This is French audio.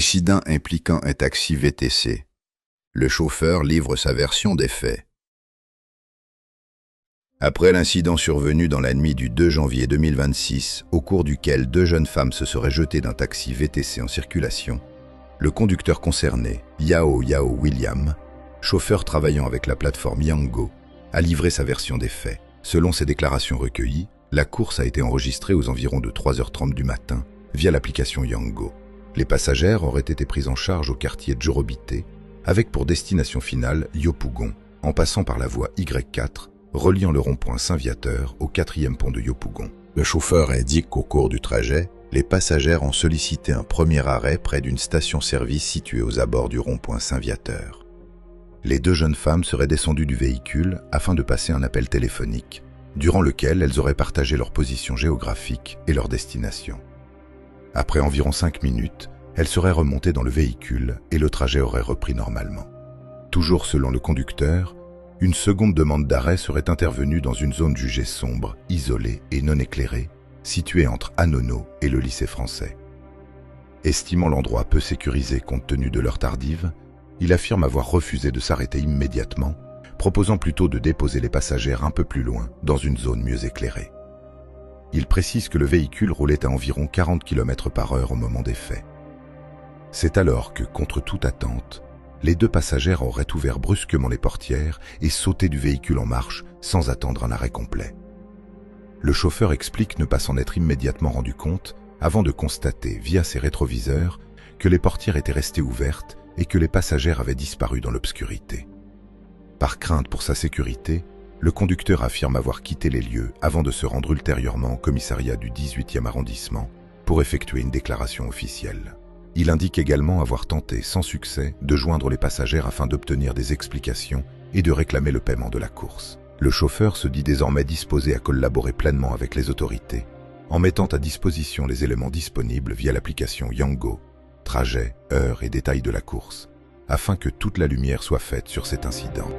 Incident impliquant un taxi VTC. Le chauffeur livre sa version des faits. Après l'incident survenu dans la nuit du 2 janvier 2026, au cours duquel 2 jeunes femmes se seraient jetées d'un taxi VTC en circulation, le conducteur concerné, Yao William, chauffeur travaillant avec la plateforme Yango, a livré sa version des faits. Selon ses déclarations recueillies, la course a été enregistrée aux environs de 3h30 du matin via l'application Yango. Les passagères auraient été prises en charge au quartier Jorobité, avec pour destination finale Yopougon, en passant par la voie Y4, reliant le rond-point Saint-Viateur au 4e pont de Yopougon. Le chauffeur indique qu'au cours du trajet, les passagères ont sollicité un premier arrêt près d'une station-service située aux abords du rond-point Saint-Viateur. Les 2 jeunes femmes seraient descendues du véhicule afin de passer un appel téléphonique, durant lequel elles auraient partagé leur position géographique et leur destination. Après environ 5 minutes, elles seraient remontées dans le véhicule et le trajet aurait repris normalement. Toujours selon le conducteur, une seconde demande d'arrêt serait intervenue dans une zone jugée sombre, isolée et non éclairée, située entre Anono et le lycée français. Estimant l'endroit peu sécurisé compte tenu de l'heure tardive, il affirme avoir refusé de s'arrêter immédiatement, proposant plutôt de déposer les passagères un peu plus loin, dans une zone mieux éclairée. Il précise que le véhicule roulait à environ 40 km/h au moment des faits. C'est alors que, contre toute attente, les 2 passagères auraient ouvert brusquement les portières et sauté du véhicule en marche sans attendre un arrêt complet. Le chauffeur explique ne pas s'en être immédiatement rendu compte avant de constater, via ses rétroviseurs, que les portières étaient restées ouvertes et que les passagères avaient disparu dans l'obscurité. Par crainte pour sa sécurité, le conducteur affirme avoir quitté les lieux avant de se rendre ultérieurement au commissariat du 18e arrondissement pour effectuer une déclaration officielle. Il indique également avoir tenté, sans succès, de joindre les passagères afin d'obtenir des explications et de réclamer le paiement de la course. Le chauffeur se dit désormais disposé à collaborer pleinement avec les autorités, en mettant à disposition les éléments disponibles via l'application Yango, trajet, heure et détails de la course, afin que toute la lumière soit faite sur cet incident.